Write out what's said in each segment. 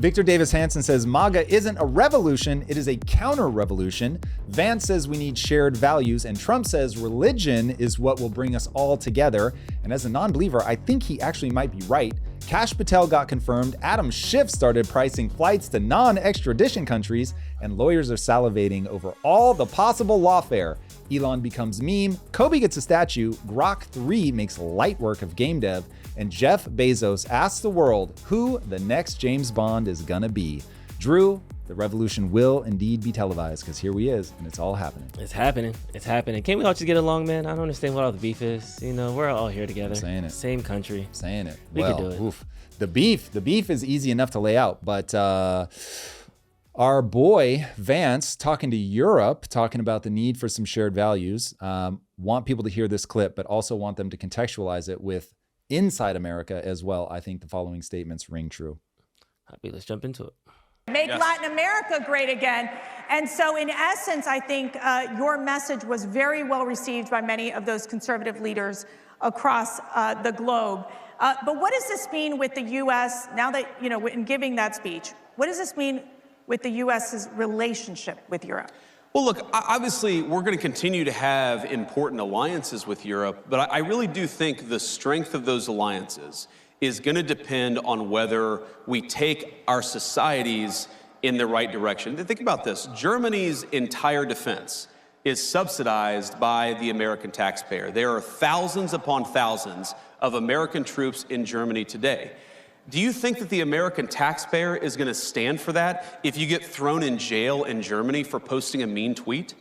Victor Davis Hansen says MAGA isn't a revolution, it is a counter-revolution. Vance says we need shared values, and Trump says religion is what will bring us all together. And as a non-believer, I think he actually might be right. Kash Patel got confirmed, Adam Schiff started pricing flights to non-extradition countries, and lawyers are salivating over all the possible lawfare. Elon becomes meme, Kobe gets a statue, Grok 3 makes light work of game dev, and Jeff Bezos asks the world who the next James Bond is gonna be. Drew, the revolution will indeed be televised, because here we is, and it's all happening. It's happening. It's happening. Can't we all just get along, man? I don't understand what all the beef is. You know, we're all here together. I'm saying it. Same country. I'm saying it. We well, can do it. Oof. The beef is easy enough to lay out, but our boy Vance talking to Europe, talking about the need for some shared values, want people to hear this clip, but also want them to contextualize it with inside America as well. I think the following statements ring true. Happy, let's jump into it. Make Latin America great again. And so in essence, I think your message was very well received by many of those conservative leaders across the globe. But what does this mean with the U.S. now that, you know, in giving that speech, what does this mean with the U.S.'s relationship with Europe? Well, look, obviously, we're going to continue to have important alliances with Europe, but I really do think the strength of those alliances is going to depend on whether we take our societies in the right direction. Think about this. Germany's entire defense is subsidized by the American taxpayer. There are thousands upon thousands of American troops in Germany today. Do you think that the American taxpayer is going to stand for that if you get thrown in jail in Germany for posting a mean tweet?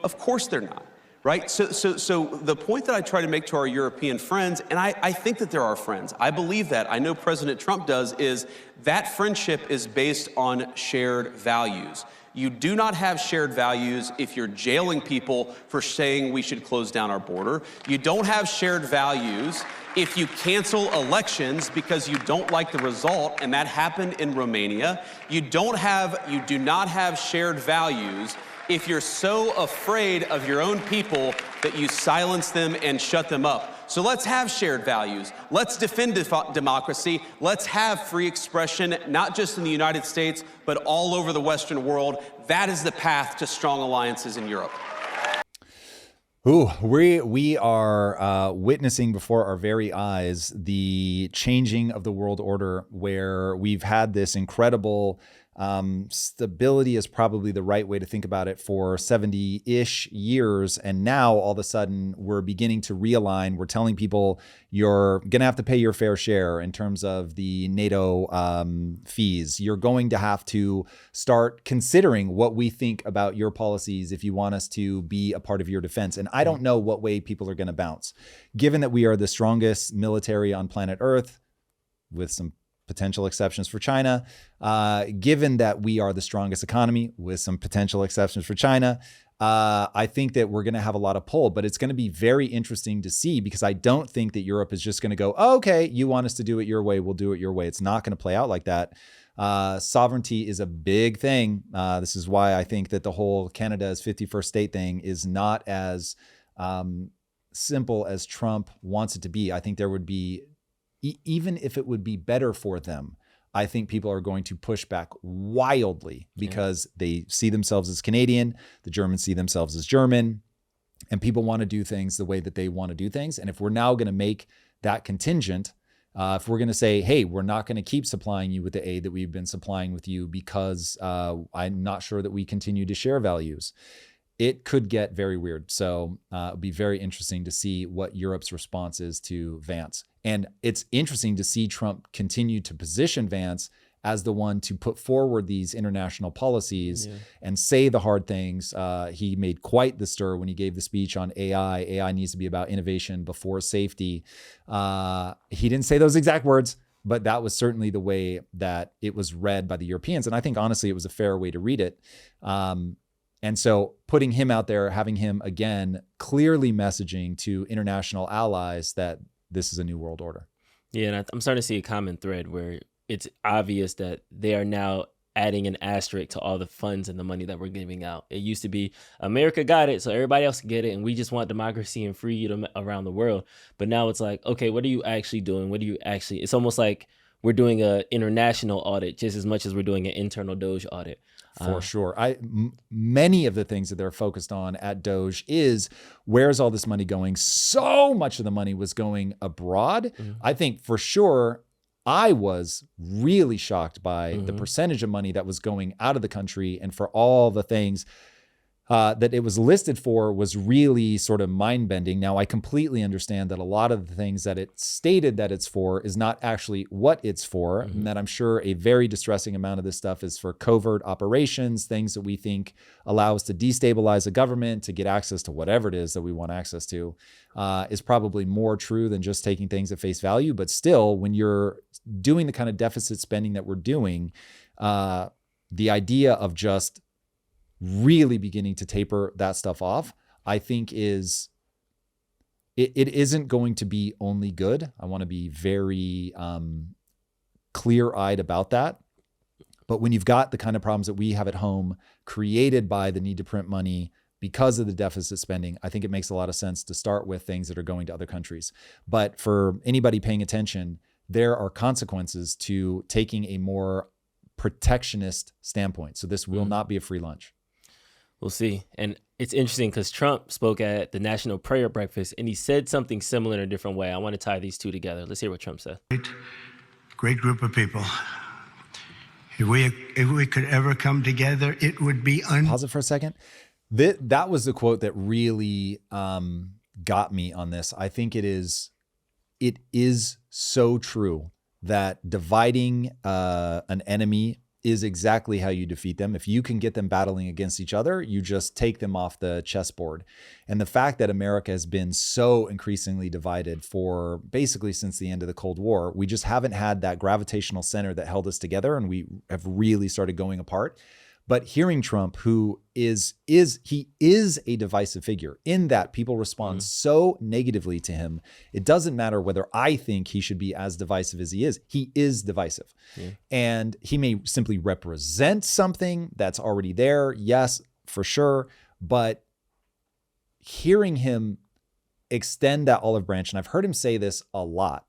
Of course they're not, right? So the point that I try to make to our European friends, and I think that there are friends, I believe that, I know President Trump does, is that friendship is based on shared values. You do not have shared values if you're jailing people for saying we should close down our border. You don't have shared values if you cancel elections because you don't like the result, and that happened in Romania. You do not have shared values if you're so afraid of your own people that you silence them and shut them up. So let's have shared values. Let's defend democracy. Let's have free expression, not just in the United States, but all over the Western world. That is the path to strong alliances in Europe. Ooh, we are witnessing before our very eyes the changing of the world order, where we've had this incredible stability is probably the right way to think about it for 70-ish years. And now all of a sudden we're beginning to realign. We're telling people you're going to have to pay your fair share in terms of the NATO fees. You're going to have to start considering what we think about your policies if you want us to be a part of your defense. And I don't know what way people are going to bounce. Given that we are the strongest military on planet Earth, with some potential exceptions for China, given that we are the strongest economy with some potential exceptions for China, I think that we're going to have a lot of pull, but it's going to be very interesting to see, because I don't think that Europe is just going to go, oh, okay, you want us to do it your way, we'll do it your way. It's not going to play out like that. Sovereignty is a big thing. This is why I think that the whole Canada's 51st state thing is not as simple as Trump wants it to be. I think there would be, even if it would be better for them, I think people are going to push back wildly because they see themselves as Canadian, the Germans see themselves as German, and people want to do things the way that they want to do things. And if we're now going to make that contingent, if we're going to say, hey, we're not going to keep supplying you with the aid that we've been supplying with you because I'm not sure that we continue to share values, it could get very weird. So it'll be very interesting to see what Europe's response is to Vance. And it's interesting to see Trump continue to position Vance as the one to put forward these international policies and say the hard things. He made quite the stir when he gave the speech on AI. AI needs to be about innovation before safety. He didn't say those exact words, but that was certainly the way that it was read by the Europeans. And I think, honestly, it was a fair way to read it. And so putting him out there, having him, again, clearly messaging to international allies that this is a new world order. Yeah, and I'm starting to see a common thread where it's obvious that they are now adding an asterisk to all the funds and the money that we're giving out. It used to be America got it, so everybody else can get it, and we just want democracy and freedom around the world. But now it's like, okay, what are you actually doing? What do you actually? It's almost like we're doing an international audit just as much as we're doing an internal Doge audit. For sure. Many of the things that they're focused on at Doge is where's all this money going? So much of the money was going abroad. I think for sure, I was really shocked by the percentage of money that was going out of the country, and for all the things that it was listed for was really sort of mind-bending. Now, I completely understand that a lot of the things that it stated that it's for is not actually what it's for, and that I'm sure a very distressing amount of this stuff is for covert operations, things that we think allow us to destabilize a government, to get access to whatever it is that we want access to, is probably more true than just taking things at face value. But still, when you're doing the kind of deficit spending that we're doing, the idea of just really beginning to taper that stuff off, I think it isn't going to be only good. I want to be very clear-eyed about that. But when you've got the kind of problems that we have at home created by the need to print money because of the deficit spending, I think it makes a lot of sense to start with things that are going to other countries. But for anybody paying attention, there are consequences to taking a more protectionist standpoint. So this will not be a free lunch. We'll see. And it's interesting because Trump spoke at the National Prayer Breakfast and he said something similar in a different way. I want to tie these two together. Let's hear what Trump said. Great group of people. If we could ever come together, it would be Pause it for a second. That was the quote that really got me on this. I think it is so true that dividing an enemy is exactly how you defeat them. If you can get them battling against each other, you just take them off the chessboard. And the fact that America has been so increasingly divided for basically since the end of the Cold War, we just haven't had that gravitational center that held us together, and we have really started going apart. But hearing Trump, who is a divisive figure in that people respond so negatively to him, it doesn't matter whether I think he should be as divisive as he is divisive. Yeah. And he may simply represent something that's already there. Yes, for sure. But hearing him extend that olive branch, and I've heard him say this a lot,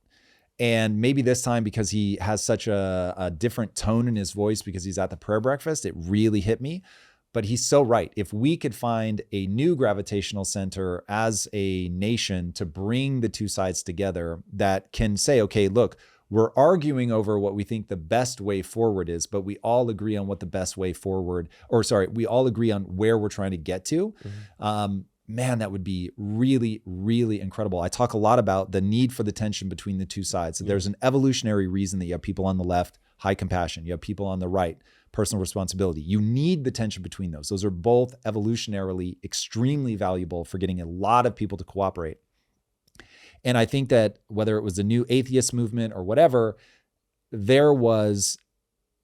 and maybe this time because he has such a different tone in his voice because he's at the prayer breakfast, it really hit me. But he's so right. If we could find a new gravitational center as a nation to bring the two sides together that can say, okay, look, we're arguing over what we think the best way forward is, but we all agree on what the best way forward, we all agree on where we're trying to get to. Man, that would be really, really incredible. I talk a lot about the need for the tension between the two sides. So there's an evolutionary reason that you have people on the left, high compassion. You have people on the right, personal responsibility. You need the tension between those. Those are both evolutionarily extremely valuable for getting a lot of people to cooperate. And I think that whether it was the new atheist movement or whatever, there was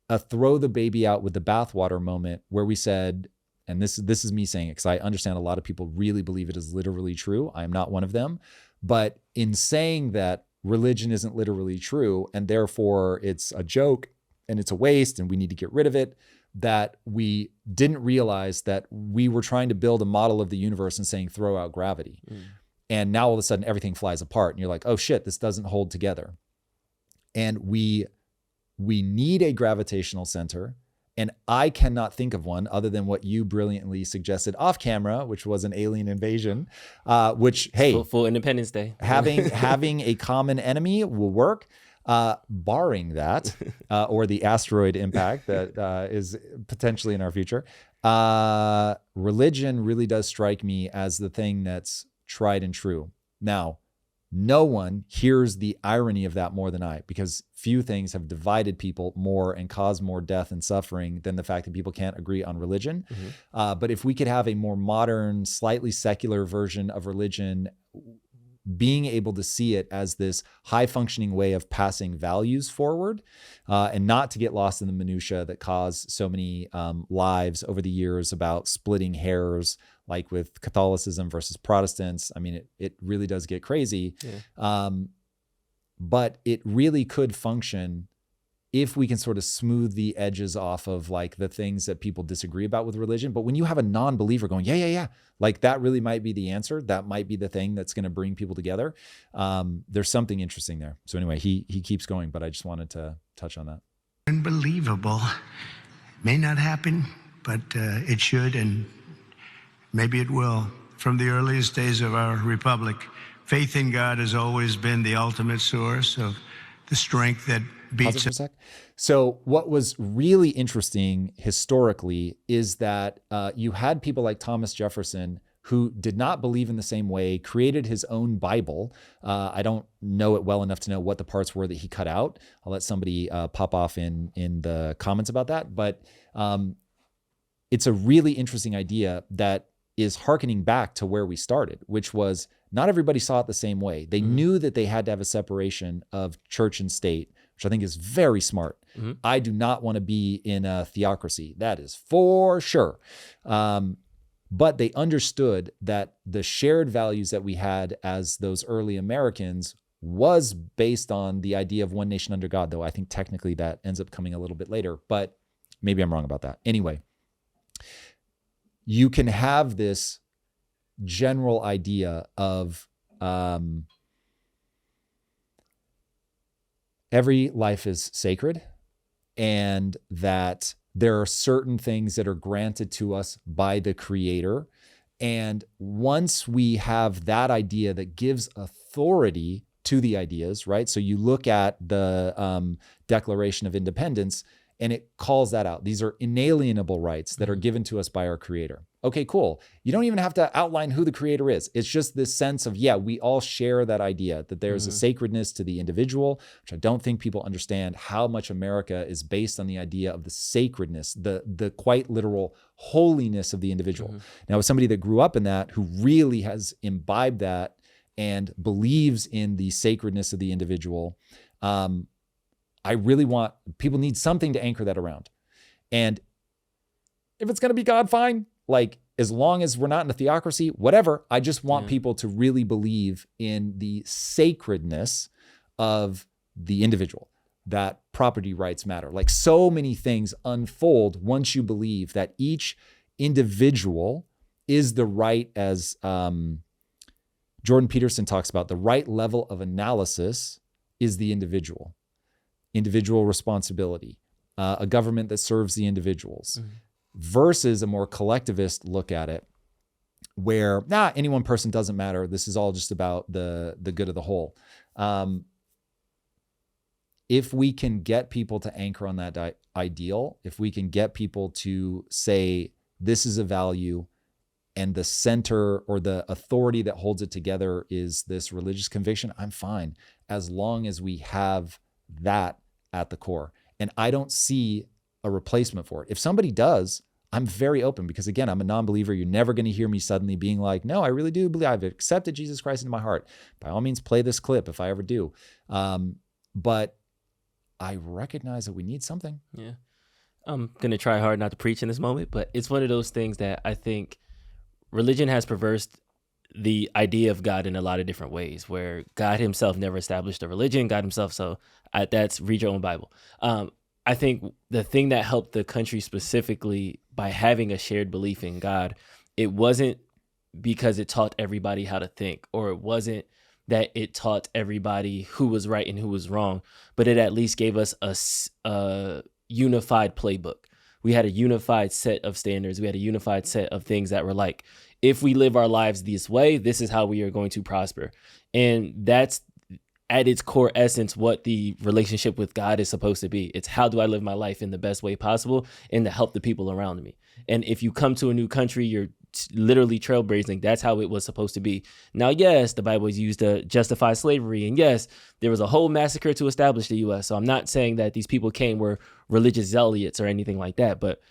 a throw the baby out with the bathwater moment where we said, and this is me saying it because I understand a lot of people really believe it is literally true. I am not one of them. But in saying that religion isn't literally true and therefore it's a joke and it's a waste and we need to get rid of it, that we didn't realize that we were trying to build a model of the universe and saying throw out gravity. And now all of a sudden everything flies apart and you're like, oh shit, this doesn't hold together. And we need a gravitational center. And I cannot think of one other than what you brilliantly suggested off camera, which was an alien invasion, which, hey, full Independence Day, having a common enemy will work, barring that, or the asteroid impact that is potentially in our future. Religion really does strike me as the thing that's tried and true. Now, no one hears the irony of that more than I, because few things have divided people more and caused more death and suffering than the fact that people can't agree on religion. But if we could have a more modern, slightly secular version of religion, being able to see it as this high functioning way of passing values forward, and not to get lost in the minutia that caused so many lives over the years about splitting hairs, like with Catholicism versus Protestants. I mean, it really does get crazy. But it really could function if we can sort of smooth the edges off of like the things that people disagree about with religion. But when you have a non-believer going, yeah, like that really might be the answer. That might be the thing that's going to bring people together. There's something interesting there. So anyway, he keeps going, but I just wanted to touch on that. Unbelievable. May not happen, but it should, and maybe it will. From the earliest days of our republic, faith in God has always been the ultimate source of the strength that beats For a sec. So what was really interesting historically is that you had people like Thomas Jefferson who did not believe in the same way, created his own Bible. I don't know it well enough to know what the parts were that he cut out. I'll let somebody pop off in the comments about that. But it's a really interesting idea that is hearkening back to where we started, which was not everybody saw it the same way. They knew that they had to have a separation of church and state, which I think is very smart. I do not want to be in a theocracy. That is for sure. But they understood that the shared values that we had as those early Americans was based on the idea of one nation under God, though I think technically that ends up coming a little bit later, but maybe I'm wrong about that. Anyway, you can have this general idea of every life is sacred, and that there are certain things that are granted to us by the Creator. And once we have that idea that gives authority to the ideas, right? So you look at the Declaration of Independence, and it calls that out. These are inalienable rights that are given to us by our Creator. Okay, cool. You don't even have to outline who the Creator is. It's just this sense of, yeah, we all share that idea that there's a sacredness to the individual, which I don't think people understand how much America is based on the idea of the sacredness, the quite literal holiness of the individual. Now, as somebody that grew up in that, who really has imbibed that and believes in the sacredness of the individual, I really want, people need something to anchor that around. And if it's going to be God, fine. Like, as long as we're not in a theocracy, whatever, I just want people to really believe in the sacredness of the individual, that property rights matter. Like, so many things unfold once you believe that each individual is the right, as Jordan Peterson talks about, the right level of analysis is the individual responsibility, a government that serves the individuals, versus a more collectivist look at it where, any one person doesn't matter. This is all just about the good of the whole. If we can get people to anchor on that ideal, if we can get people to say, this is a value, and the center or the authority that holds it together is this religious conviction, I'm fine, as long as we have that at the core. And I don't see a replacement for it. If somebody does, I'm very open, because again, I'm a non-believer. You're never going to hear me suddenly being like, no, I really do believe, I've accepted Jesus Christ into my heart. By all means, play this clip if I ever do. But I recognize that we need something. Yeah. I'm going to try hard not to preach in this moment, but it's one of those things that I think religion has perversed the idea of God in a lot of different ways, where God himself never established a religion, God himself. So that's read your own Bible. I think the thing that helped the country specifically by having a shared belief in God, it wasn't because it taught everybody how to think, or it wasn't that it taught everybody who was right and who was wrong, but it at least gave us a unified playbook. We had a unified set of standards. We had a unified set of things that were like, if we live our lives this way, this is how we are going to prosper. And that's at its core essence what the relationship with God is supposed to be. It's how do I live my life in the best way possible and to help the people around me. And if you come to a new country, you're literally trailblazing. That's how it was supposed to be. Now, yes, the Bible is used to justify slavery. And yes, there was a whole massacre to establish the U.S. So I'm not saying that these people were religious zealots or anything like that. But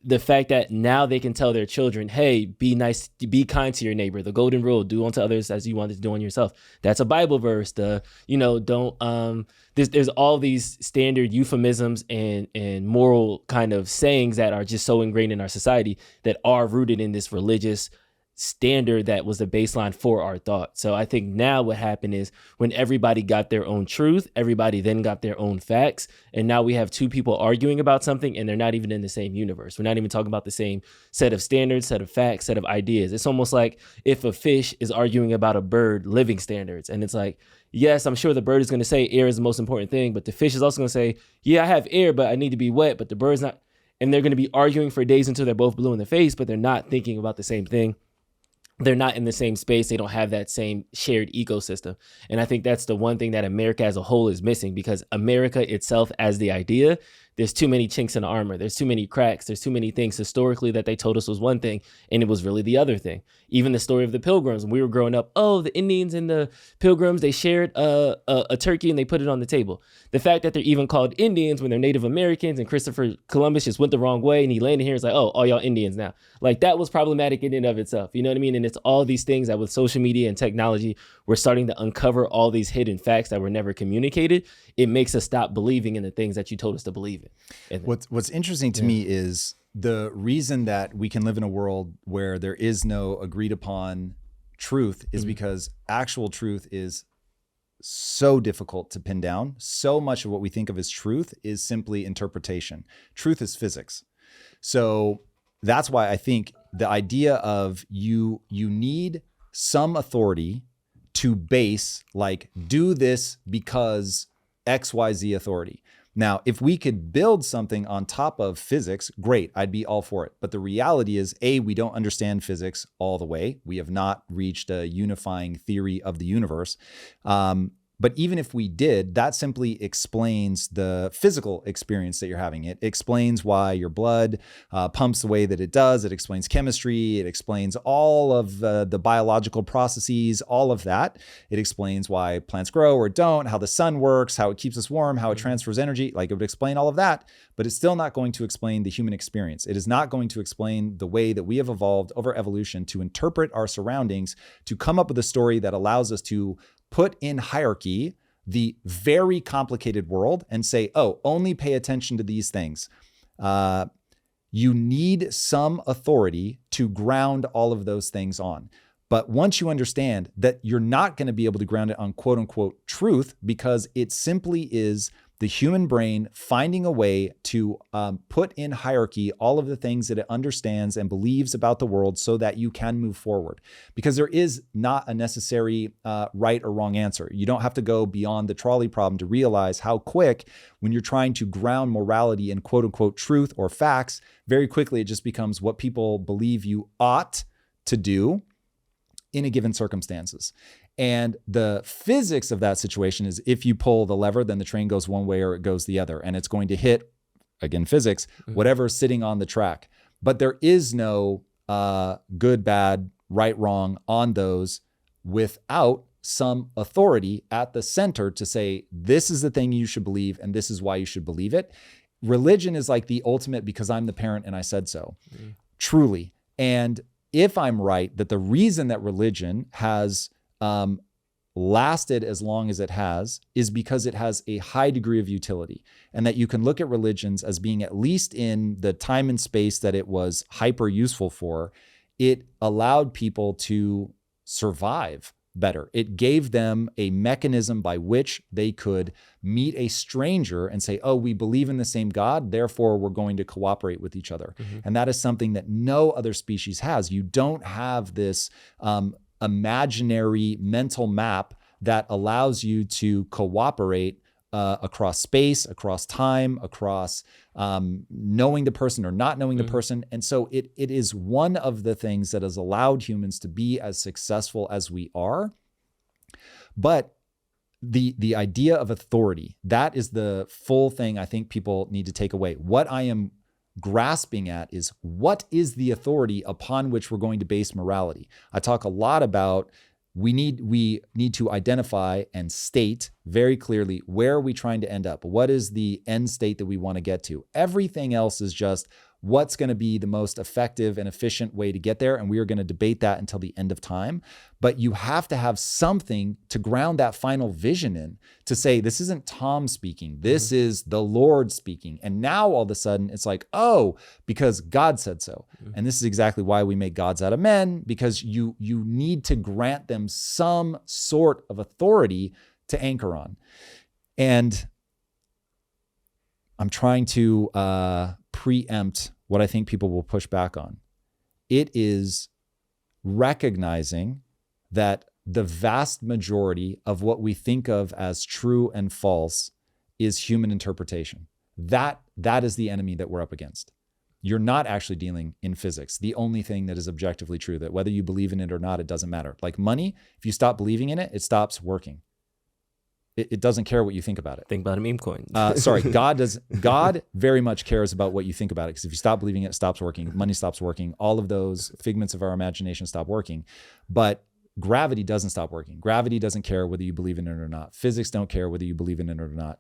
the fact that now they can tell their children, hey, be nice, be kind to your neighbor. The golden rule, do unto others as you want to do on yourself. That's a Bible verse. There's all these standard euphemisms and moral kind of sayings that are just so ingrained in our society that are rooted in this religious standard that was the baseline for our thought. So I think now what happened is when everybody got their own truth, everybody then got their own facts. And now we have two people arguing about something and they're not even in the same universe. We're not even talking about the same set of standards, set of facts, set of ideas. It's almost like if a fish is arguing about a bird living standards. And it's like, yes, I'm sure the bird is going to say air is the most important thing, but the fish is also going to say, yeah, I have air, but I need to be wet, but the bird's not. And they're going to be arguing for days until they're both blue in the face, but they're not thinking about the same thing. They're not in the same space. They don't have that same shared ecosystem. And I think that's the one thing that America as a whole is missing, because America itself as the idea, there's too many chinks in the armor. There's too many cracks. There's too many things historically that they told us was one thing, and it was really the other thing. Even the story of the Pilgrims, when we were growing up, oh, the Indians and the Pilgrims, they shared a turkey and they put it on the table. The fact that they're even called Indians when they're Native Americans, and Christopher Columbus just went the wrong way and he landed here, it's like, oh, all y'all Indians now. Like, that was problematic in and of itself. You know what I mean? And it's all these things that with social media and technology, we're starting to uncover all these hidden facts that were never communicated. It makes us stop believing in the things that you told us to believe in. What's interesting to me is the reason that we can live in a world where there is no agreed upon truth is because actual truth is so difficult to pin down. So much of what we think of as truth is simply interpretation. Truth is physics. So that's why I think the idea of you need some authority to base, like, do this because XYZ authority. Now, if we could build something on top of physics, great, I'd be all for it. But the reality is, A, we don't understand physics all the way. We have not reached a unifying theory of the universe. But even if we did, that simply explains the physical experience that you're having. It explains why your blood pumps the way that it does. It explains chemistry. It explains all of the biological processes, all of that. It explains why plants grow or don't, how the sun works, how it keeps us warm, how it transfers energy. Like, it would explain all of that, but it's still not going to explain the human experience. It is not going to explain the way that we have evolved over evolution to interpret our surroundings, to come up with a story that allows us to put in hierarchy the very complicated world and say, oh, only pay attention to these things. You need some authority to ground all of those things on. But once you understand that you're not going to be able to ground it on quote unquote truth, because it simply is the human brain finding a way to put in hierarchy all of the things that it understands and believes about the world so that you can move forward. Because there is not a necessary right or wrong answer. You don't have to go beyond the trolley problem to realize how quick, when you're trying to ground morality in quote unquote truth or facts, very quickly it just becomes what people believe you ought to do in a given circumstances. And the physics of that situation is, if you pull the lever, then the train goes one way or it goes the other. And it's going to hit, again, physics, whatever's sitting on the track. But there is no good, bad, right, wrong on those without some authority at the center to say, this is the thing you should believe and this is why you should believe it. Religion is like the ultimate because I'm the parent and I said so. Truly. And if I'm right, that the reason that religion has lasted as long as it has is because it has a high degree of utility, and that you can look at religions as being, at least in the time and space that it was hyper useful for, it allowed people to survive better. It gave them a mechanism by which they could meet a stranger and say, oh, we believe in the same God, therefore we're going to cooperate with each other. And that is something that no other species has. You don't have this imaginary mental map that allows you to cooperate across space, across time, across knowing the person or not knowing the person. And so it is one of the things that has allowed humans to be as successful as we are. But the idea of authority, that is the full thing I think people need to take away. What I am grasping at is, what is the authority upon which we're going to base morality? I talk a lot about we need to identify and state very clearly, where are we trying to end up? What is the end state that we want to get to? Everything else is just what's going to be the most effective and efficient way to get there. And we are going to debate that until the end of time. But you have to have something to ground that final vision in, to say, this isn't Tom speaking, this is the Lord speaking. And now all of a sudden it's like, oh, because God said so. And this is exactly why we make gods out of men, because you need to grant them some sort of authority to anchor on. And I'm trying to preempt what I think people will push back on. It is recognizing that the vast majority of what we think of as true and false is human interpretation. That is the enemy that we're up against. You're not actually dealing in physics. The only thing that is objectively true, that whether you believe in it or not, it doesn't matter. Like money, if you stop believing in it, it stops working. It doesn't care what you think about it. Think about a meme coin. Sorry, God very much cares about what you think about it, because if you stop believing it, it stops working. Money stops working. All of those figments of our imagination stop working. But gravity doesn't stop working. Gravity doesn't care whether you believe in it or not. Physics don't care whether you believe in it or not.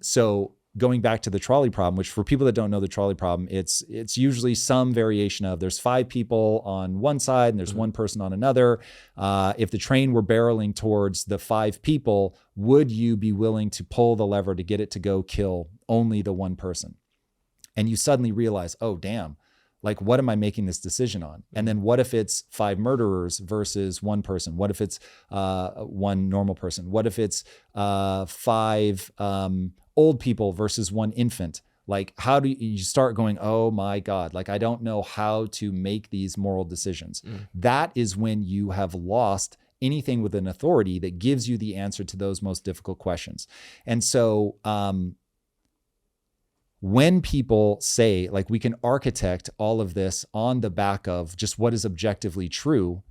So going back to the trolley problem, which for people that don't know the trolley problem, it's usually some variation of, there's 5 people on one side and there's one person on another. If the train were barreling towards the 5 people, would you be willing to pull the lever to get it to go kill only the one person? And you suddenly realize, oh, damn, like, what am I making this decision on? And then what if it's 5 murderers versus one person? What if it's one normal person? What if it's 5 old people versus one infant? Like, how do you start going, oh my God, like, I don't know how to make these moral decisions. That is when you have lost anything with an authority that gives you the answer to those most difficult questions. And so when people say, like, we can architect all of this on the back of just what is objectively true,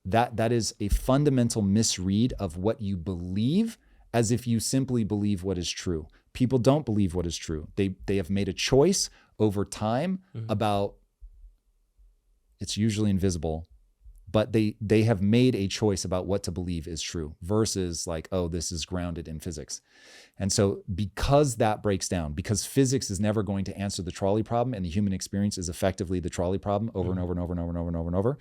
that is a fundamental misread of what you believe, as if you simply believe what is true. People don't believe what is true. They have made a choice over time about, it's usually invisible, but they have made a choice about what to believe is true versus like, oh, this is grounded in physics. And so because that breaks down, because physics is never going to answer the trolley problem and the human experience is effectively the trolley problem over and over and over and over and over and over and over,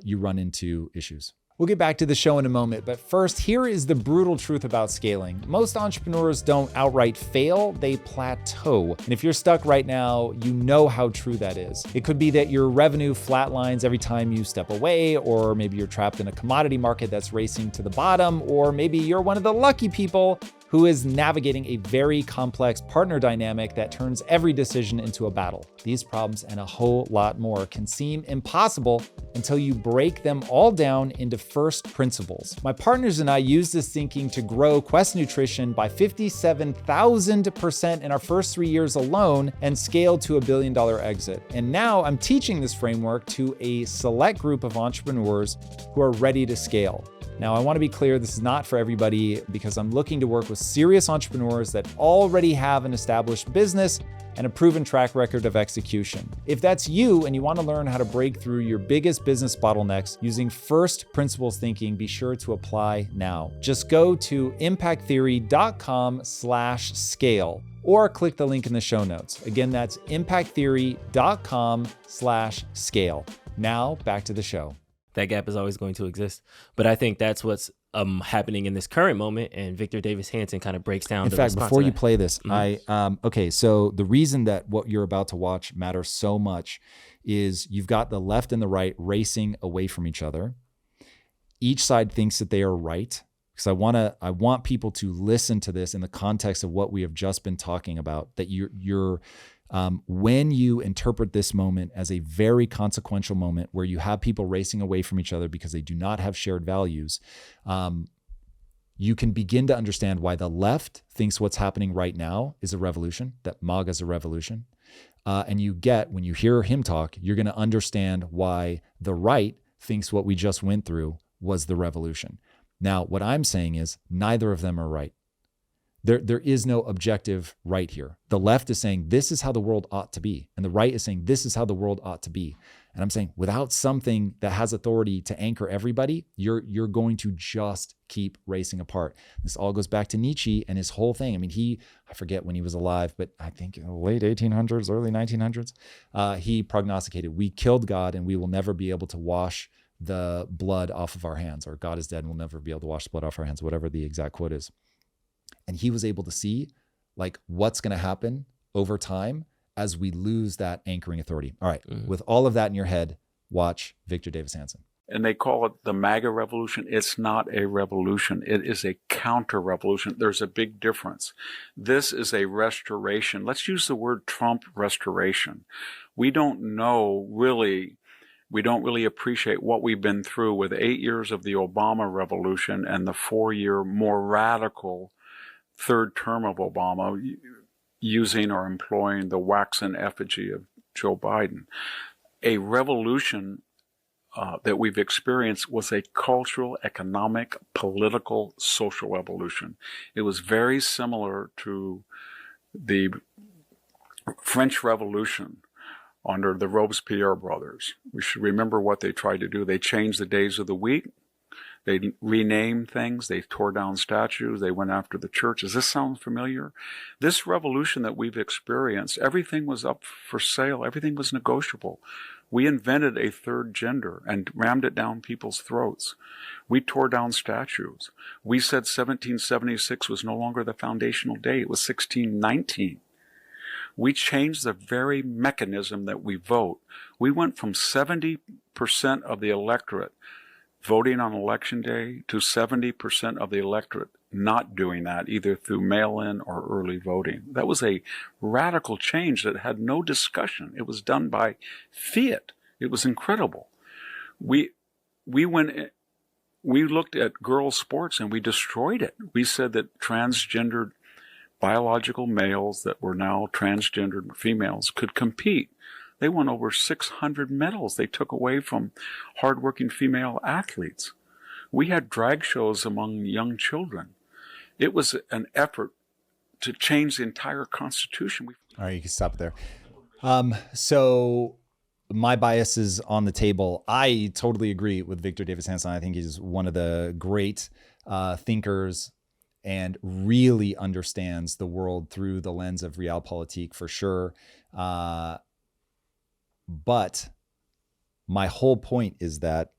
you run into issues. We'll get back to the show in a moment, but first, here is the brutal truth about scaling. Most entrepreneurs don't outright fail, they plateau. And if you're stuck right now, you know how true that is. It could be that your revenue flatlines every time you step away, or maybe you're trapped in a commodity market that's racing to the bottom, or maybe you're one of the lucky people who is navigating a very complex partner dynamic that turns every decision into a battle. These problems and a whole lot more can seem impossible until you break them all down into first principles. My partners and I use this thinking to grow Quest Nutrition by 57,000% in our first 3 years alone and scale to $1 billion exit. And now I'm teaching this framework to a select group of entrepreneurs who are ready to scale. Now, I want to be clear, this is not for everybody, because I'm looking to work with serious entrepreneurs that already have an established business and a proven track record of execution. If that's you and you want to learn how to break through your biggest business bottlenecks using first principles thinking, be sure to apply now. Just go to impacttheory.com/scale or click the link in the show notes. Again, that's impacttheory.com/scale. Now back to the show. That gap is always going to exist. But I think that's what's happening in this current moment. And Victor Davis Hanson kind of breaks down. In fact, before you play this, okay, so the reason that what you're about to watch matters so much is you've got the left and the right racing away from each other. Each side thinks that they are right, because I want people to listen to this in the context of what we have just been talking about, that you're when you interpret this moment as a very consequential moment where you have people racing away from each other because they do not have shared values, you can begin to understand why the left thinks what's happening right now is a revolution, that MAGA is a revolution. And when you hear him talk, you're going to understand why the right thinks what we just went through was the revolution. Now, what I'm saying is neither of them are right. There is no objective right here. The left is saying this is how the world ought to be, and the right is saying this is how the world ought to be. And I'm saying without something that has authority to anchor everybody, you're going to just keep racing apart. This all goes back to Nietzsche and his whole thing. I mean, I forget when he was alive, but I think in the late 1800s, early 1900s, he prognosticated, we killed God and we will never be able to wash the blood off of our hands, or God is dead and we'll never be able to wash the blood off our hands, whatever the exact quote is. And he was able to see like what's going to happen over time as we lose that anchoring authority. All right, with all of that in your head, watch Victor Davis Hanson. And they call it the MAGA revolution. It's not a revolution. It is a counter-revolution. There's a big difference. This is a restoration. Let's use the word Trump restoration. We don't really appreciate what we've been through with 8 years of the Obama revolution and the 4-year more radical third term of Obama, using or employing the waxen effigy of Joe Biden. A revolution that we've experienced was a cultural, economic, political, social revolution. It was very similar to the French Revolution under the Robespierre brothers. We should remember what they tried to do. They changed the days of the week. They renamed things. They tore down statues. They went after the church. Does this sound familiar? This revolution that we've experienced, everything was up for sale. Everything was negotiable. We invented a third gender and rammed it down people's throats. We tore down statues. We said 1776 was no longer the foundational date. It was 1619. We changed the very mechanism that we vote. We went from 70% of the electorate voting on election day to 70% of the electorate not doing that, either through mail-in or early voting. That was a radical change that had no discussion. It was done by fiat. It was incredible. We looked at girls' sports and we destroyed it. We said that transgendered biological males that were now transgendered females could compete. They won over 600 medals they took away from hardworking female athletes. We had drag shows among young children. It was an effort to change the entire Constitution. All right, you can stop there. So my bias is on the table. I totally agree with Victor Davis Hanson. I think he's one of the great thinkers and really understands the world through the lens of realpolitik for sure. But my whole point is that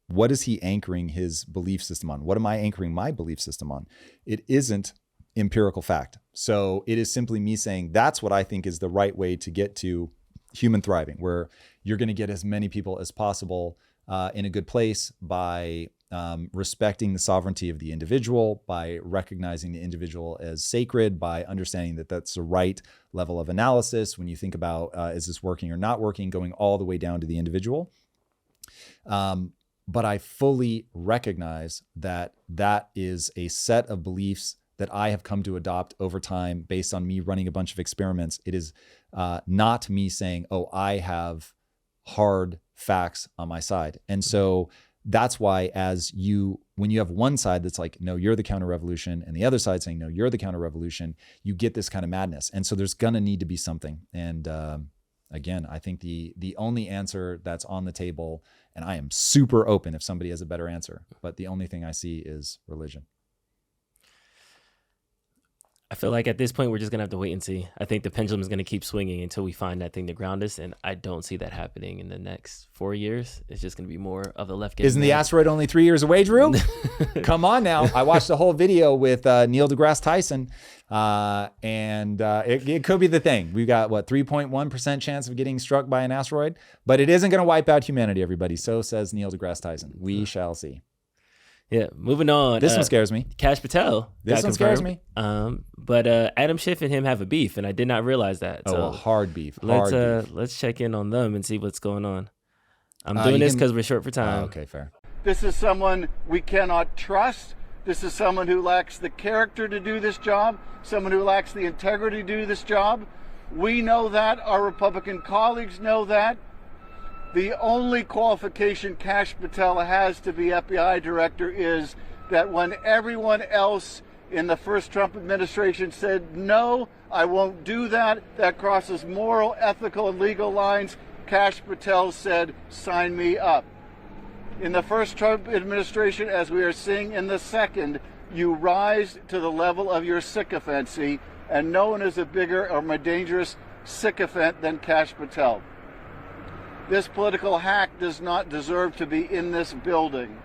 what is he anchoring his belief system on? What am I anchoring my belief system on? It isn't empirical fact. So it is simply me saying that's what I think is the right way to get to human thriving, where you're going to get as many people as possible in a good place by respecting the sovereignty of the individual, by recognizing the individual as sacred, by understanding that that's the right level of analysis when you think about is this working or not working, going all the way down to the individual. But I fully recognize that that is a set of beliefs that I have come to adopt over time based on me running a bunch of experiments. It is not me saying, oh, I have hard facts on my side. And so that's why when you have one side that's like, no, you're the counter-revolution, and the other side saying, no, you're the counter-revolution, you get this kind of madness. And so there's gonna need to be something. And again, I think the only answer that's on the table, and I am super open if somebody has a better answer, but the only thing I see is religion. I feel like at this point, we're just going to have to wait and see. I think the pendulum is going to keep swinging until we find that thing to ground us. And I don't see that happening in the next 4 years. It's just going to be more of the left. Isn't the asteroid only 3 years away, Drew? Come on now. I watched the whole video with Neil deGrasse Tyson. And it could be the thing. We've got 3.1% chance of getting struck by an asteroid, but it isn't going to wipe out humanity, everybody. So says Neil deGrasse Tyson. We shall see. Yeah, moving on. This one scares me. Kash Patel. This one scares me. But Adam Schiff and him have a beef, and I did not realize that. So hard beef. Let's check in on them and see what's going on. I'm doing this because we're short for time. Okay, fair. This is someone we cannot trust. This is someone who lacks the character to do this job, someone who lacks the integrity to do this job. We know that. Our Republican colleagues know that. The only qualification Kash Patel has to be FBI director is that when everyone else in the first Trump administration said, no, I won't do that, that crosses moral, ethical, and legal lines, Kash Patel said, "Sign me up." In the first Trump administration, as we are seeing in the second, you rise to the level of your sycophancy, and no one is a bigger or more dangerous sycophant than Kash Patel. This political hack does not deserve to be in this building.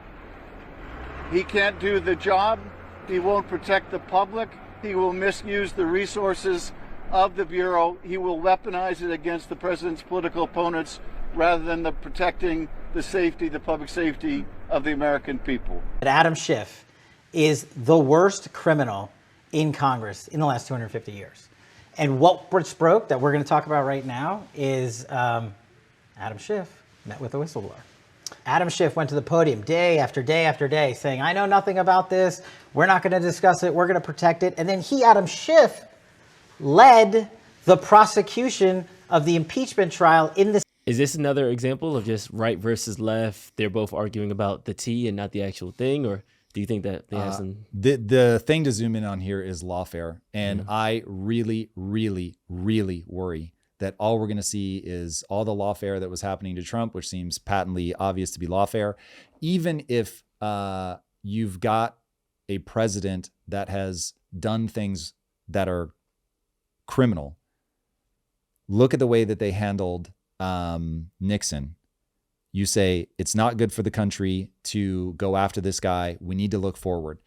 He can't do the job. He won't protect the public. He will misuse the resources of the Bureau. He will weaponize it against the president's political opponents rather than protecting the safety, the public safety of the American people. Adam Schiff is the worst criminal in Congress in the last 250 years. And what broke that we're going to talk about right now is Adam Schiff met with a whistleblower. Adam Schiff went to the podium day after day after day saying, I know nothing about this. We're not going to discuss it. We're going to protect it. And then Adam Schiff, led the prosecution of the impeachment trial in the... Is this another example of just right versus left? They're both arguing about the tea and not the actual thing? Or do you think that they have some... The thing to zoom in on here is lawfare. And I really, really, really worry that all we're going to see is all the lawfare that was happening to Trump, which seems patently obvious to be lawfare. Even if you've got a president that has done things that are criminal, look at the way that they handled Nixon. You say, it's not good for the country to go after this guy. We need to look forward.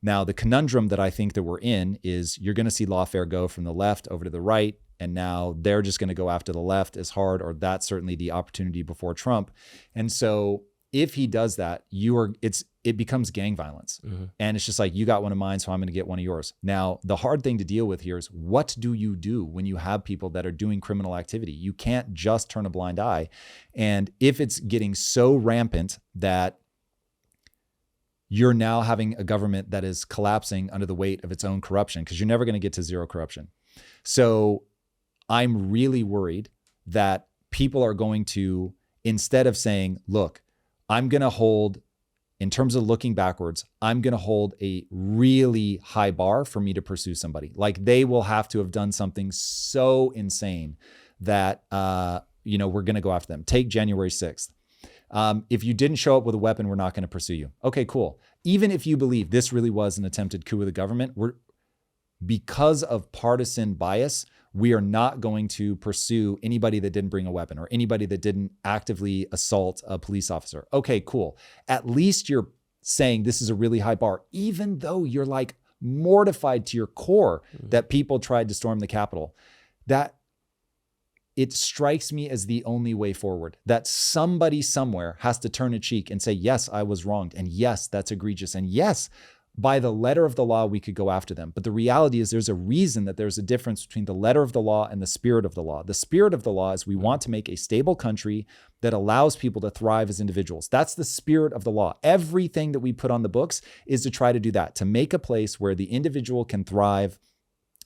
Now, the conundrum that I think that we're in is you're going to see lawfare go from the left over to the right. And now they're just going to go after the left as hard, or that's certainly the opportunity before Trump. And so if he does that, it becomes gang violence. And it's just like, you got one of mine, so I'm going to get one of yours. Now, the hard thing to deal with here is, what do you do when you have people that are doing criminal activity? You can't just turn a blind eye. And if it's getting so rampant that you're now having a government that is collapsing under the weight of its own corruption, because you're never going to get to zero corruption. So I'm really worried that people are going to, instead of saying, look, I'm going to hold, in terms of looking backwards, I'm going to hold a really high bar for me to pursue somebody. Like, they will have to have done something so insane that, we're going to go after them. Take January 6th. If you didn't show up with a weapon, we're not going to pursue you. Okay, cool. Even if you believe this really was an attempted coup of the government, because of partisan bias, we are not going to pursue anybody that didn't bring a weapon or anybody that didn't actively assault a police officer. Okay, cool. At least you're saying this is a really high bar, even though you're like mortified to your core that people tried to storm the Capitol. That it strikes me as the only way forward, that somebody somewhere has to turn a cheek and say, yes, I was wronged. And yes, that's egregious. And yes, by the letter of the law, we could go after them. But the reality is there's a reason that there's a difference between the letter of the law and the spirit of the law. The spirit of the law is we want to make a stable country that allows people to thrive as individuals. That's the spirit of the law. Everything that we put on the books is to try to do that, to make a place where the individual can thrive,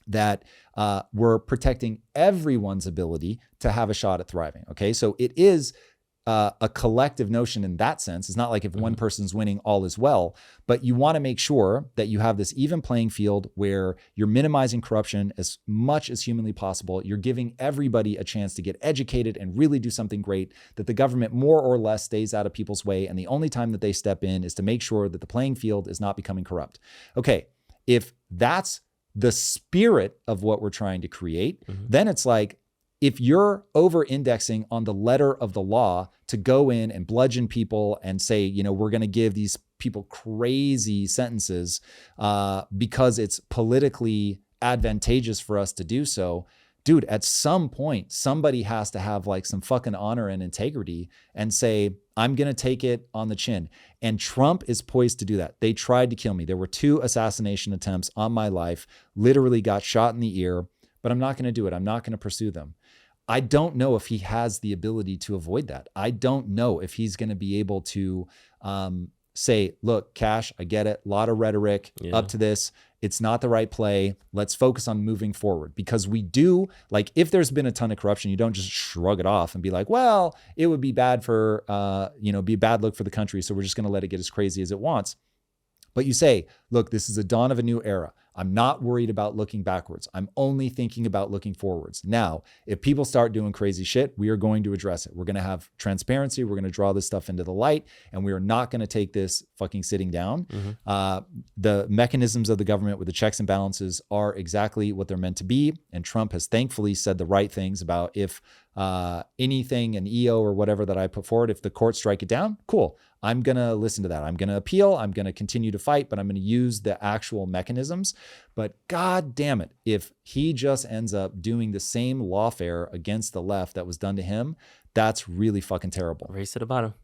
that we're protecting everyone's ability to have a shot at thriving. Okay, so it is a collective notion in that sense. It's not like if one person's winning, all is well, but you want to make sure that you have this even playing field where you're minimizing corruption as much as humanly possible. You're giving everybody a chance to get educated and really do something great, that the government more or less stays out of people's way. And the only time that they step in is to make sure that the playing field is not becoming corrupt. Okay, if that's the spirit of what we're trying to create, then it's like, if you're over-indexing on the letter of the law to go in and bludgeon people and say, we're going to give these people crazy sentences because it's politically advantageous for us to do so, dude, at some point, somebody has to have like some fucking honor and integrity and say, I'm going to take it on the chin. And Trump is poised to do that. They tried to kill me. There were 2 assassination attempts on my life, literally got shot in the ear, but I'm not going to do it. I'm not going to pursue them. I don't know if he has the ability to avoid that. I don't know if he's going to be able to say, look, Kash, I get it. A lot of rhetoric up to this. It's not the right play. Let's focus on moving forward, because we do, like, if there's been a ton of corruption, you don't just shrug it off and be like, well, it would be bad for, be a bad look for the country. So we're just going to let it get as crazy as it wants. But you say, look, this is a dawn of a new era. I'm not worried about looking backwards. I'm only thinking about looking forwards. Now, if people start doing crazy shit, we are going to address it. We're going to have transparency. We're going to draw this stuff into the light, and we are not going to take this fucking sitting down. The mechanisms of the government with the checks and balances are exactly what they're meant to be. And Trump has thankfully said the right things about if anything, an EO or whatever that I put forward, if the courts strike it down, cool. I'm going to listen to that. I'm going to appeal. I'm going to continue to fight, but I'm going to use the actual mechanisms. But God damn it, if he just ends up doing the same lawfare against the left that was done to him, that's really fucking terrible. Race to the bottom.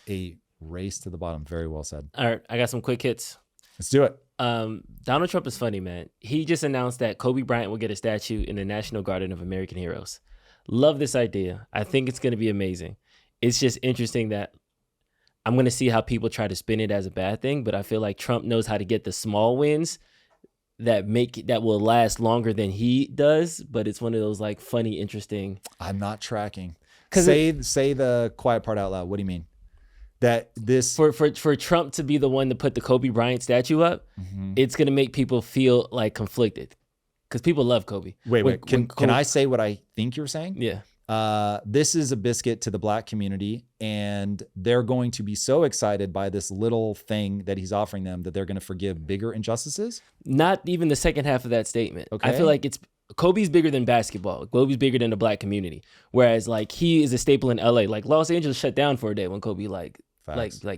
A race to the bottom. Very well said. All right, I got some quick hits. Let's do it. Donald Trump is funny, man. He just announced that Kobe Bryant will get a statue in the National Garden of American Heroes. Love this idea. I think it's going to be amazing. It's just interesting that I'm going to see how people try to spin it as a bad thing, but I feel like Trump knows how to get the small wins that will last longer than he does, but it's one of those like funny, interesting. I'm not tracking. Say the quiet part out loud. What do you mean? That this for Trump to be the one to put the Kobe Bryant statue up, it's going to make people feel like conflicted because people love Kobe. Wait. Can I say what I think you're saying? Yeah. This is a biscuit to the black community, and they're going to be so excited by this little thing that he's offering them that they're going to forgive bigger injustices. Not even the second half of that statement. Okay. I feel like Kobe's bigger than basketball. Kobe's bigger than the black community. Whereas like he is a staple in LA. Like Los Angeles shut down for a day when Kobe like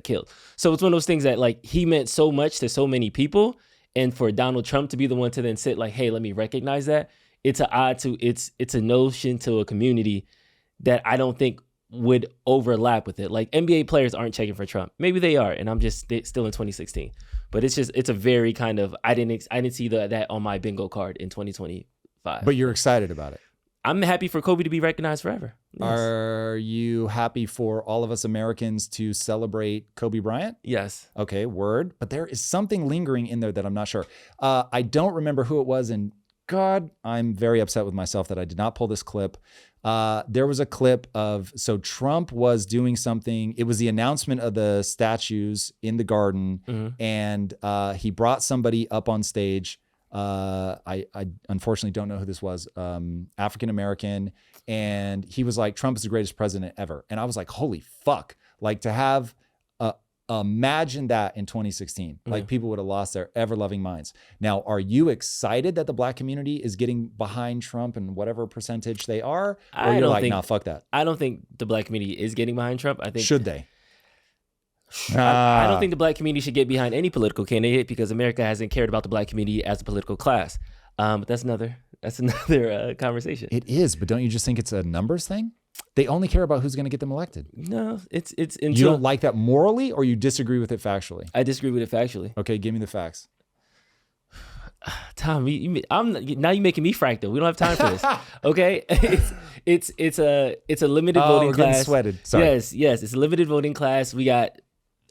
killed. So it's one of those things that like he meant so much to so many people, and for Donald Trump to be the one to then sit like, hey, let me recognize that. It's a notion to a community that I don't think would overlap with it. Like NBA players aren't checking for Trump. Maybe they are, and I'm just still in 2016. But it's a very kind of I didn't see that on my bingo card in 2025. But you're excited about it. I'm happy for Kobe to be recognized forever. Yes. Are you happy for all of us Americans to celebrate Kobe Bryant? Yes. Okay, word. But there is something lingering in there that I'm not sure. I don't remember who it was, and God, I'm very upset with myself that I did not pull this clip. There was a clip so Trump was doing something. It was the announcement of the statues in the garden, and he brought somebody up on stage. I unfortunately don't know who this was, African-American. And he was like, Trump is the greatest president ever. And I was like, holy fuck. Like to have, imagine that in 2016, like people would have lost their ever loving minds. Now, are you excited that the black community is getting behind Trump and whatever percentage they are? Or you're like, nah, fuck that. I don't think the black community is getting behind Trump. I think should they? I don't think the black community should get behind any political candidate because America hasn't cared about the black community as a political class. But that's another conversation. It is, but don't you just think it's a numbers thing? They only care about who's going to get them elected. No, it's you don't like that morally, or you disagree with it factually? I disagree with it factually. Okay, give me the facts. Tom, now you're making me fractal. We don't have time for this. Okay, it's a limited voting class. Getting sweated. Sorry. Yes, it's a limited voting class. We got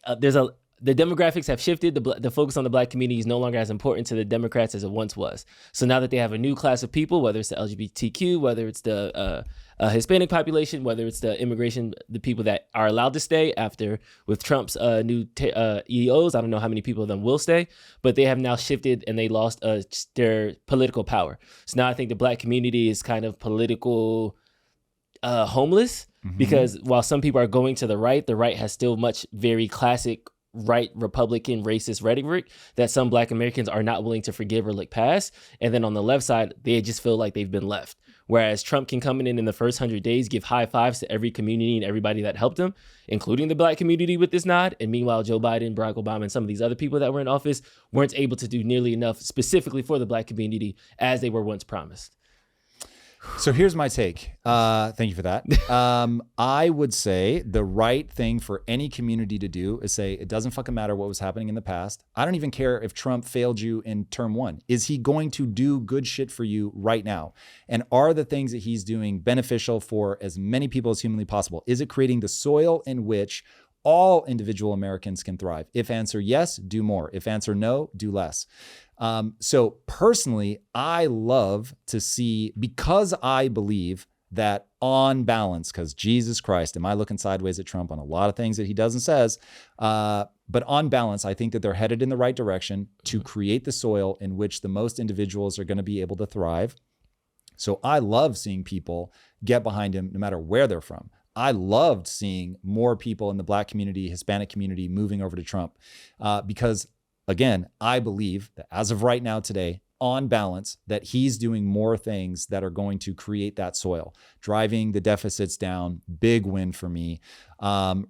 the demographics have shifted. The focus on the black community is no longer as important to the Democrats as it once was. So now that they have a new class of people, whether it's the LGBTQ, whether it's the Hispanic population, whether it's the immigration, the people that are allowed to stay after with Trump's new EOs, I don't know how many people of them will stay, but they have now shifted and they lost their political power. So now I think the black community is kind of political homeless because while some people are going to the right has still much very classic right Republican racist rhetoric that some black Americans are not willing to forgive or look past. And then on the left side, they just feel like they've been left. Whereas Trump can come in the first 100 days, give high fives to every community and everybody that helped him, including the black community with this nod. And meanwhile, Joe Biden, Barack Obama, and some of these other people that were in office weren't able to do nearly enough specifically for the black community as they were once promised. So here's my take. Thank you for that. I would say the right thing for any community to do is say, it doesn't fucking matter what was happening in the past. I don't even care if Trump failed you in term 1. Is he going to do good shit for you right now? And are the things that he's doing beneficial for as many people as humanly possible? Is it creating the soil in which all individual Americans can thrive? If answer yes, do more. If answer no, do less. So personally, I love to see, because I believe that on balance, because Jesus Christ, am I looking sideways at Trump on a lot of things that he does and says, But on balance, I think that they're headed in the right direction to create the soil in which the most individuals are going to be able to thrive. So I love seeing people get behind him no matter where they're from. I loved seeing more people in the Black community, Hispanic community moving over to Trump because, again, I believe that as of right now today, on balance, that he's doing more things that are going to create that soil, driving the deficits down, big win for me,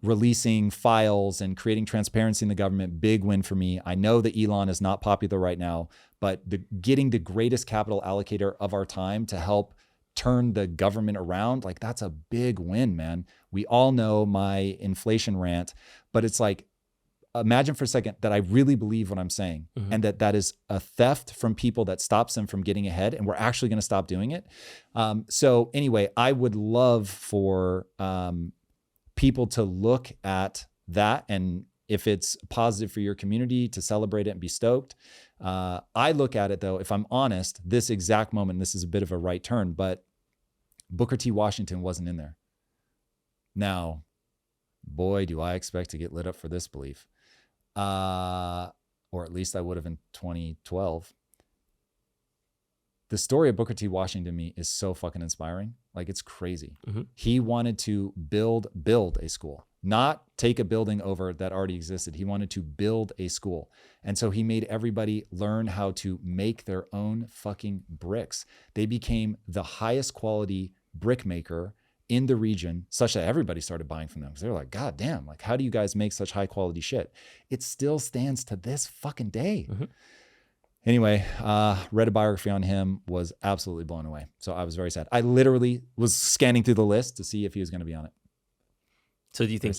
releasing files and creating transparency in the government, big win for me. I know that Elon is not popular right now, but getting the greatest capital allocator of our time to help turn the government around, like that's a big win, man. We all know my inflation rant, but it's like, imagine for a second that I really believe what I'm saying and that is a theft from people that stops them from getting ahead, and we're actually going to stop doing it. So anyway, I would love for people to look at that, and if it's positive for your community, to celebrate it and be stoked. I look at it though, if I'm honest, this exact moment, this is a bit of a right turn, but Booker T. Washington wasn't in there. Now, boy, do I expect to get lit up for this belief. Or at least I would have in 2012. The story of Booker T. Washington to me is so fucking inspiring. Like, it's crazy. He wanted to build a school, not take a building over that already existed. He wanted to build a school. And so he made everybody learn how to make their own fucking bricks. They became the highest quality brick maker in the region, such that everybody started buying from them because they're like, God damn, like, how do you guys make such high quality shit? It still stands to this fucking day. Anyway, read a biography on him, was absolutely blown away. So I was very sad. I literally was scanning through the list to see if he was going to be on it. So do you think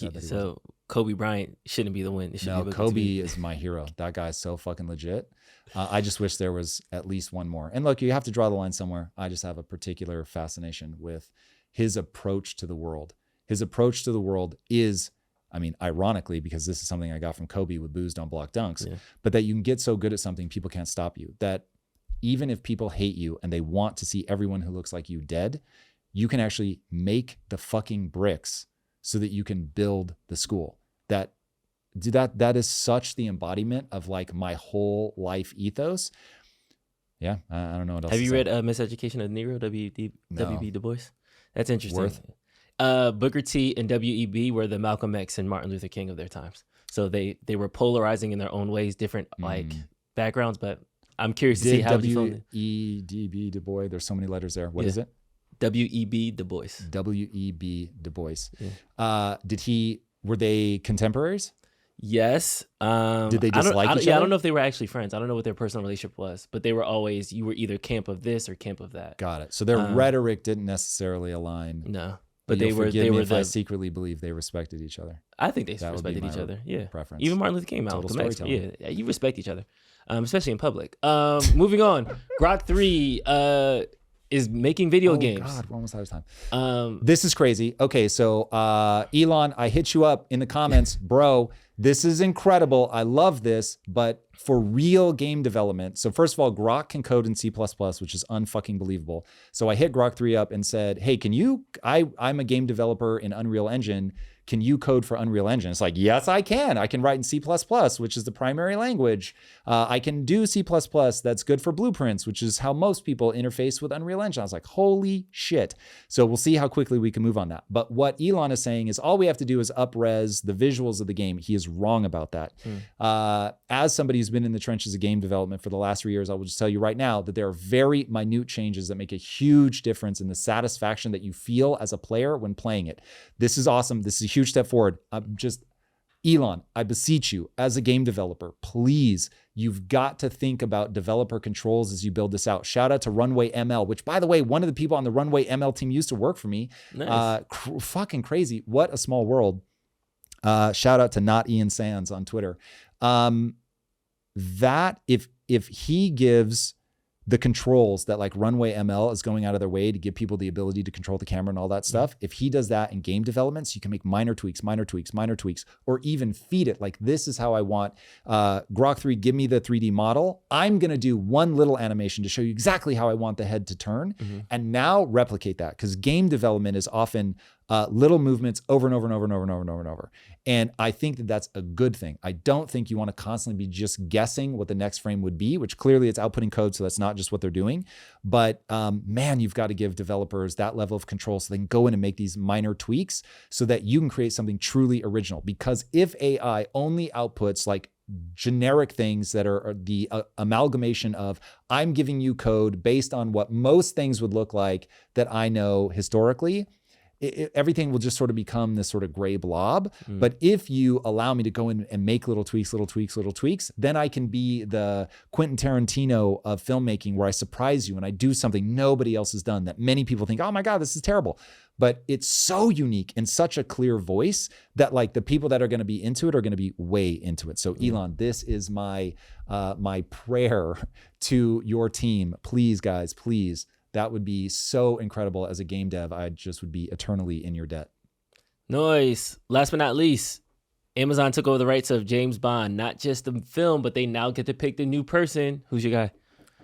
Kobe Bryant shouldn't be the win? No, Kobe is my hero. That guy's so fucking legit. I just wish there was at least one more. And look, you have to draw the line somewhere. I just have a particular fascination with his approach to the world. His approach to the world is, I mean, ironically, because this is something I got from Kobe with Booze Don't Block Dunks, but that you can get so good at something, people can't stop you. That even if people hate you and they want to see everyone who looks like you dead, you can actually make the fucking bricks so that you can build the school. That is such the embodiment of like my whole life ethos. Yeah, I don't know what else. Have you read Miseducation of Negro, W.B. Du Bois? That's interesting. Booker T and W.E.B. were the Malcolm X and Martin Luther King of their times. So they were polarizing in their own ways, different like backgrounds. But I'm curious to see how W.E.B. Du Bois. There's so many letters there. What is it? W.E.B. Du Bois. W.E.B. Du Bois. Were they contemporaries? Yes. Did they dislike each other? Yeah, I don't know if they were actually friends. I don't know what their personal relationship was, but they were always, you were either camp of this or camp of that. Got it. So their rhetoric didn't necessarily align. No, but they were. I secretly believe they respected each other. I think they respected each other. Yeah. Preference. Even Martin Luther King, Malcolm X. Yeah, you respect each other, especially in public. Moving on. Grok 3 is making video games. God, we're almost out of time. This is crazy. Okay, so Elon, I hit you up in the comments, bro. This is incredible. I love this, but for real game development. So first of all, Grok can code in C++, which is unfucking believable. So I hit Grok 3 up and said, hey, I'm a game developer in Unreal Engine. Can you code for Unreal Engine? It's like, yes, I can. I can write in C++, which is the primary language. I can do C++. That's good for blueprints, which is how most people interface with Unreal Engine. I was like, holy shit. So we'll see how quickly we can move on that. But what Elon is saying is all we have to do is up-res the visuals of the game. He is wrong about that. As somebody who's been in the trenches of game development for the last 3 years, I will just tell you right now that there are very minute changes that make a huge difference in the satisfaction that you feel as a player when playing it. This is awesome. This is a huge step forward. Elon, I beseech you, as a game developer, please, you've got to think about developer controls as you build this out. Shout out to Runway ML, which, by the way, one of the people on the Runway ML team used to work for me. Nice. Fucking crazy. What a small world. Shout out to not Ian Sands on Twitter. That if he gives the controls that like Runway ML is going out of their way to give people the ability to control the camera and all that stuff. If he does that in game development, so you can make minor tweaks, or even feed it like, this is how I want Grok 3, give me the 3D model. I'm going to do one little animation to show you exactly how I want the head to turn. And now replicate that, because game development is often little movements over and over and over and over and over and over and over. And I think that that's a good thing. I don't think you want to constantly be just guessing what the next frame would be, which clearly it's outputting code, so that's not just what they're doing. But man, you've got to give developers that level of control so they can go in and make these minor tweaks so that you can create something truly original. Because if AI only outputs like generic things that are the amalgamation of, I'm giving you code based on what most things would look like that I know historically, everything will just sort of become this sort of gray blob. But if you allow me to go in and make little tweaks, then I can be the Quentin Tarantino of filmmaking, where I surprise you and I do something nobody else has done that many people think, oh my God, this is terrible. But it's so unique and such a clear voice that like the people that are going to be into it are going to be way into it. So Elon, this is my prayer to your team. Please, guys, please. That would be so incredible. As a game dev, I just would be eternally in your debt. Nice. Last but not least, Amazon took over the rights of James Bond, not just the film, but they now get to pick the new person. Who's your guy?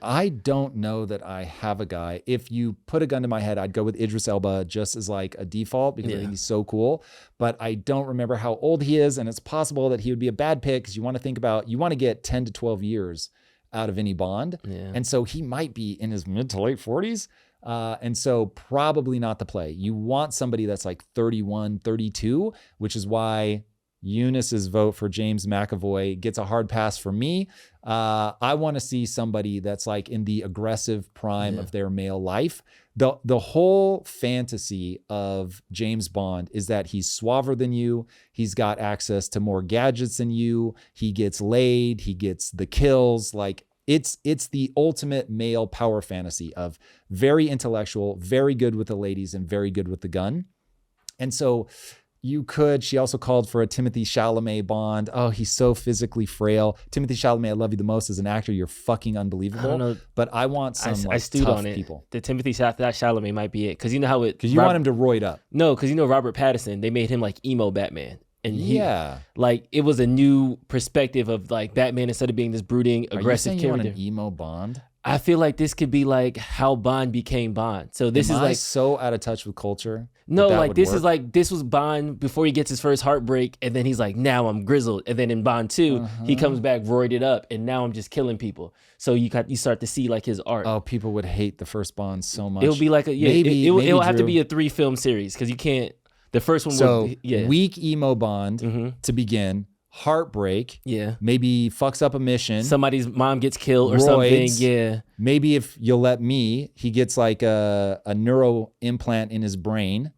I don't know that I have a guy. If you put a gun to my head, I'd go with Idris Elba just as like a default, because I think he's so cool. But I don't remember how old he is, and it's possible that he would be a bad pick, because you want to get 10 to 12 years out of any Bond. And so he might be in his mid to late 40s. And so probably not the play. You want somebody that's like 31, 32, which is why Eunice's vote for James McAvoy gets a hard pass for me. I want to see somebody that's like in the aggressive prime of their male life. The whole fantasy of James Bond is that he's suaver than you. He's got access to more gadgets than you. He gets laid. He gets the kills. Like it's the ultimate male power fantasy of very intellectual, very good with the ladies, and very good with the gun. And so she also called for a Timothée Chalamet Bond. Oh, he's so physically frail. Timothée Chalamet, I love you the most as an actor. You're fucking unbelievable. I don't know. But I want some I stewed tough on it. people. The Timothée Chalamet might be it. Because you know how Because you want him to roid up. No, because you know Robert Pattinson, they made him like emo Batman. And like it was a new perspective of like Batman, instead of being this brooding, aggressive character. You want an emo Bond? I feel like this could be like how Bond became Bond. So this is like so out of touch with culture. No, like this is like, this was Bond before he gets his first heartbreak, and then he's like, now I'm grizzled. And then in Bond 2, he comes back roided up, and now I'm just killing people. So you start to see like his art. Oh, people would hate the first Bond so much. It'll be like it'll have to be a 3-film series, because you can't. The first one weak emo Bond to begin. Heartbreak. Maybe fucks up a mission. Somebody's mom gets killed or something. Maybe if you'll let me, he gets like a neuro implant in his brain.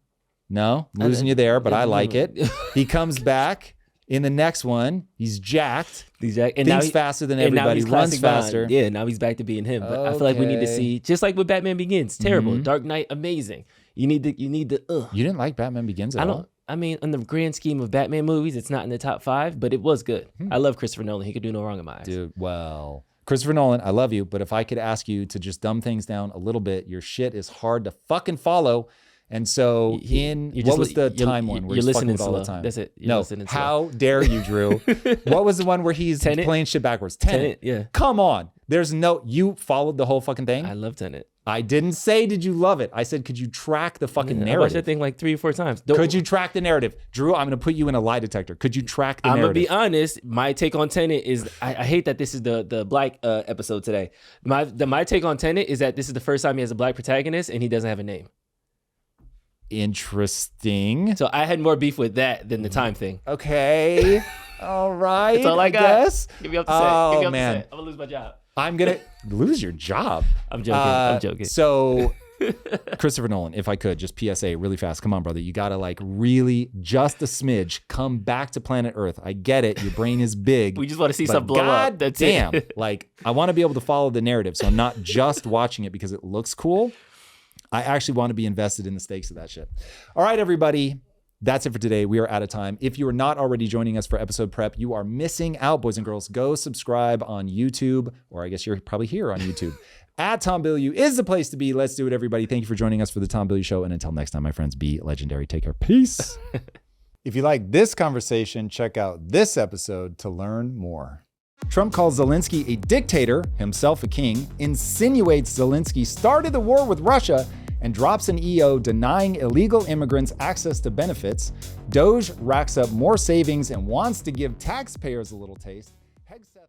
No, losing you there, but I like it. He comes back in the next one. He's jacked. And thinks faster than everybody. Runs faster. Yeah, now he's back to being him. But I feel like we need to see, just like with Batman Begins, terrible. Dark Knight, amazing. You need the. You didn't like Batman Begins at all? I mean, in the grand scheme of Batman movies, it's not in the top 5, but it was good. I love Christopher Nolan. He could do no wrong in my eyes. Dude, well, Christopher Nolan, I love you, but if I could ask you to just dumb things down a little bit, your shit is hard to fucking follow. And so what was the time one where you're he's listening fucking with all slow. the time? That's it. No, how dare you, Drew? What was the one where he's playing shit backwards? Tenet. Yeah. Come on. You followed the whole fucking thing? I love Tenet. I didn't say, did you love it? I said, could you track the fucking narrative? I watched that thing like 3 or 4 times. Could you track the narrative? Drew, I'm going to put you in a lie detector. Could you track the narrative? I'm going to be honest. My take on Tenet is, I hate that this is the black episode today. My take on Tenet is that this is the first time he has a black protagonist and he doesn't have a name. Interesting. So I had more beef with that than the time thing. Okay. All right. That's all I got. Guess. Give me up to say. Oh, man. I'm going to lose my job. I'm going to lose your job. I'm joking. So Christopher Nolan, if I could, just PSA really fast. Come on, brother. You got to like really just a smidge come back to planet Earth. I get it. Your brain is big. We just want to see something blow up. That's damn. it. Like I want to be able to follow the narrative. So I'm not just watching it because it looks cool. I actually want to be invested in the stakes of that shit. All right, everybody. That's it for today. We are out of time. If you are not already joining us for episode prep, you are missing out, boys and girls. Go subscribe on YouTube, or I guess you're probably here on YouTube. At Tom Bilyeu is the place to be. Let's do it, everybody. Thank you for joining us for the Tom Bilyeu Show. And until next time, my friends, be legendary. Take care. Peace. If you like this conversation, check out this episode to learn more. Trump calls Zelensky a dictator, himself a king, insinuates Zelensky started the war with Russia, and drops an EO denying illegal immigrants access to benefits. Doge racks up more savings and wants to give taxpayers a little taste. Hegseth